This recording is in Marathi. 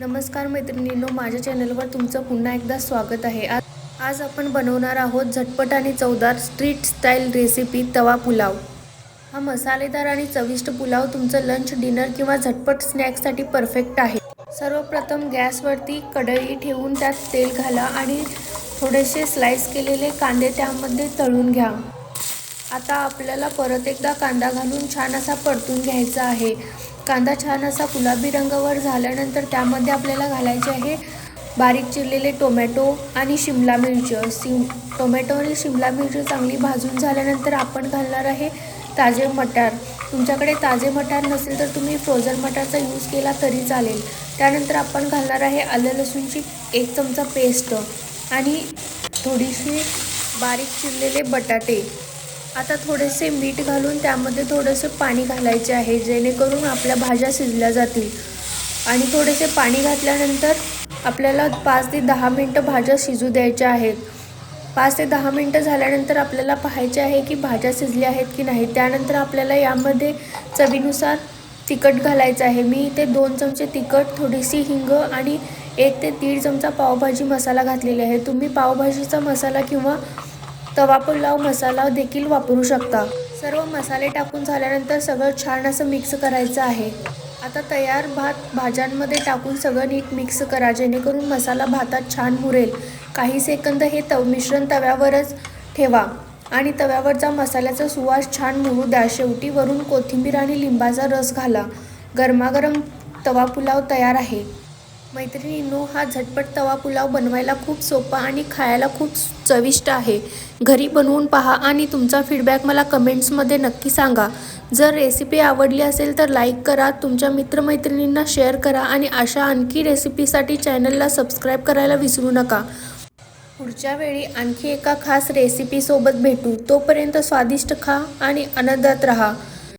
नमस्कार मैत्रिणींनो, माझ्या चॅनलवर तुमचं पुन्हा एकदा स्वागत आहे। आज आपण बनवणार आहोत झटपट आणि चवदार स्ट्रीट स्टाईल रेसिपी तवा पुलाव। हा मसालेदार आणि चविष्ट पुलाव तुमचं लंच, डिनर किंवा झटपट स्नॅक्ससाठी परफेक्ट आहे। सर्वप्रथम गॅसवरती कढई ठेवून त्यात तेल घाला आणि थोडेसे स्लाइस केलेले कांदे त्यामध्ये तळून घ्या। आता आपल्याला परत एकदा कांदा घालून छान असा परतून घ्यायचा आहे। कांदा छान असा गुलाबी रंगावर झाल्यानंतर त्यामध्ये आपल्याला घालायचे आहे बारीक चिरलेले टोमॅटो आणि शिमला मिरची। टोमॅटो आणि शिमला मिरची चांगली भाजून झाल्यानंतर आपण घालणार आहे ताजे मटार। तुमच्याकडे ताजे मटार नसेल तर तुम्ही फ्रोझन मटारचा यूज केला तरी चालेल। त्यानंतर आपण घालणार आहे आलं लसूणची 1 चमचा पेस्ट आणि थोडीशी बारीक चिरलेले बटाटे। आता थोडेसे मीठ घालून त्यामध्ये थोडेसे पाणी घालायचे आहे जेणेकरून आपल्या भाज्या शिजल्या जातील। आणि थोडेसे पाणी घातल्यानंतर आपल्याला 5 ते 10 मिनिटं भाज्या शिजू द्यायच्या आहेत। 5 ते 10 मिनिटं झाल्यानंतर आपल्याला पाहायचे आहे की भाज्या शिजल्या आहेत की नाही। त्यानंतर आपल्याला यामध्ये चवीनुसार तिखट घालायचं आहे। मी इथे 2 चमचे तिखट, थोडीशी हिंग आणि 1 ते 1.5 चमचा पावभाजी मसाला घातलेला आहे। तुम्ही पावभाजीचा मसाला किंवा तवा पुलाव मसाला देखील वापरू शकता। सर्व मसाले टाकून झाल्यानंतर सगळं छान असं मिक्स करायचं आहे। आता तयार भाज्यांमध्ये टाकून सगळं नीट मिक्स करा जेणेकरून मसाला भातात छान मुरेल। काही सेकंद हे मिश्रण तव्यावरच ठेवा आणि तव्यावरचा मसाल्याचा सुवास छान मुरू द्या। शेवटी वरून कोथिंबीर आणि लिंबाचा रस घाला। गरमागरम तवा पुलाव तयार आहे। मैत्रिणींनो, हा झटपट तवा पुलाव बनवायला खूप सोपा आणि खायला खूप चविष्ट आहे। घरी बनवून पहा आणि तुमचा फीडबॅक मला कमेंट्समध्ये नक्की सांगा। जर रेसिपी आवडली असेल तर लाईक करा, तुमच्या मित्रमैत्रिणींना शेअर करा आणि अशा आणखी रेसिपीसाठी चॅनलला सबस्क्राईब करायला विसरू नका। पुढच्या वेळी आणखी एका खास रेसिपीसोबत भेटू। तोपर्यंत स्वादिष्ट खा आणि आनंदात राहा।